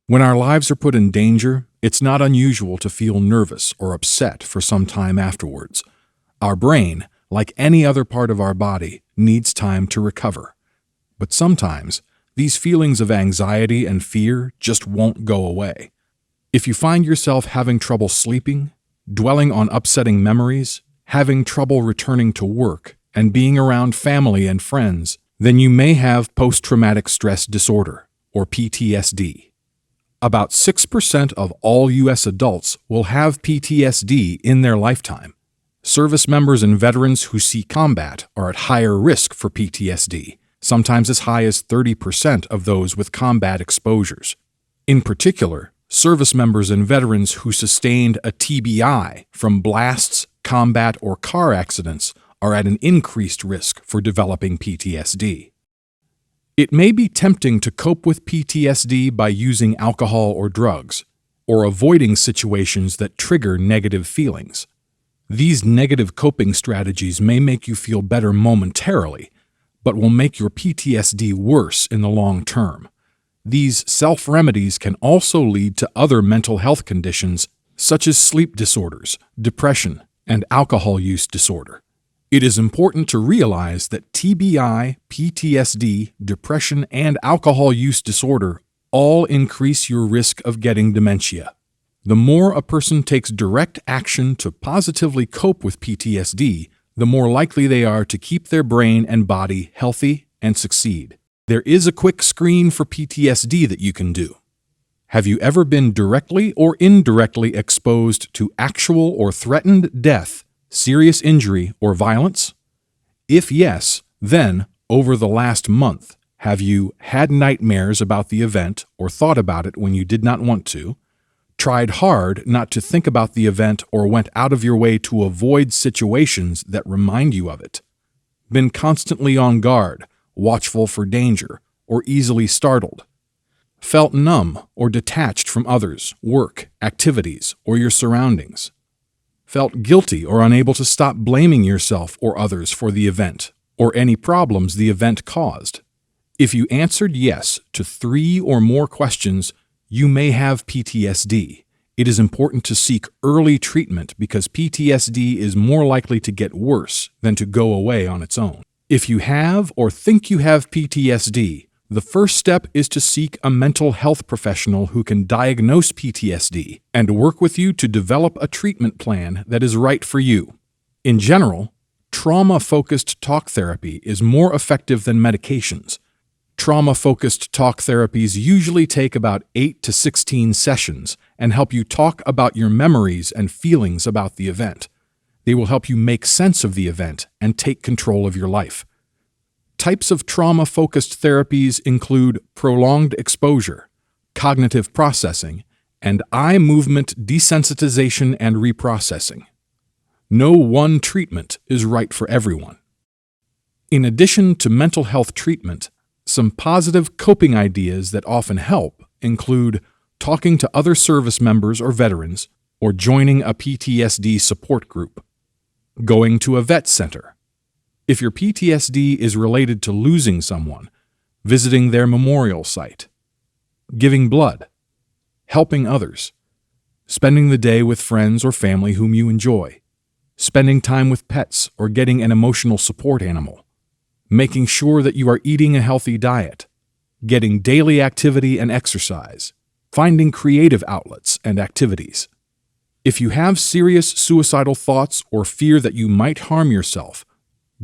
When our lives are put in danger, it's not unusual to feel nervous or upset for some time afterwards. Our brain, like any other part of our body, needs time to recover. But sometimes, these feelings of anxiety and fear just won't go away. If you find yourself having trouble sleeping, dwelling on upsetting memories, having trouble returning to work, and being around family and friends, then you may have post-traumatic stress disorder, or PTSD. About 6% of all U.S. adults will have PTSD in their lifetime. Service members and veterans who see combat are at higher risk for PTSD, sometimes as high as 30% of those with combat exposures. In particular, service members and veterans who sustained a TBI from blasts, combat, or car accidents are at an increased risk for developing PTSD. It may be tempting to cope with PTSD by using alcohol or drugs, or avoiding situations that trigger negative feelings. These negative coping strategies may make you feel better momentarily, but will make your PTSD worse in the long term. These self-remedies can also lead to other mental health conditions such as sleep disorders, depression, and alcohol use disorder. It is important to realize that TBI, PTSD, depression, and alcohol use disorder all increase your risk of getting dementia. The more a person takes direct action to positively cope with PTSD, the more likely they are to keep their brain and body healthy and succeed. There is a quick screen for PTSD that you can do. Have you ever been directly or indirectly exposed to actual or threatened death, serious injury, or violence? If yes, then, over the last month, have you had nightmares about the event or thought about it when you did not want to, tried hard not to think about the event or went out of your way to avoid situations that remind you of it, been constantly on guard, watchful for danger, or easily startled, felt numb or detached from others, work, activities, or your surroundings, felt guilty or unable to stop blaming yourself or others for the event or any problems the event caused. If you answered yes to 3 or more questions, you may have PTSD. It is important to seek early treatment because PTSD is more likely to get worse than to go away on its own. If you have or think you have PTSD, the first step is to seek a mental health professional who can diagnose PTSD and work with you to develop a treatment plan that is right for you. In general, trauma-focused talk therapy is more effective than medications. Trauma-focused talk therapies usually take about 8 to 16 sessions and help you talk about your memories and feelings about the event. They will help you make sense of the event and take control of your life. Types of trauma-focused therapies include prolonged exposure, cognitive processing, and eye movement desensitization and reprocessing. No one treatment is right for everyone. In addition to mental health treatment, some positive coping ideas that often help include talking to other service members or veterans, or joining a PTSD support group, going to a vet center. If your PTSD is related to losing someone, visiting their memorial site, giving blood, helping others, spending the day with friends or family whom you enjoy, spending time with pets or getting an emotional support animal, making sure that you are eating a healthy diet, getting daily activity and exercise, finding creative outlets and activities. If you have serious suicidal thoughts or fear that you might harm yourself,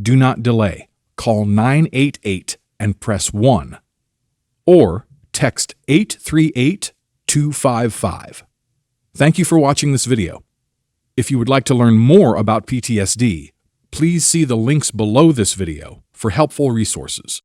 do not delay. Call 988 and press 1, or text 838-255. Thank you for watching this video. If you would like to learn more about PTSD, please see the links below this video for helpful resources.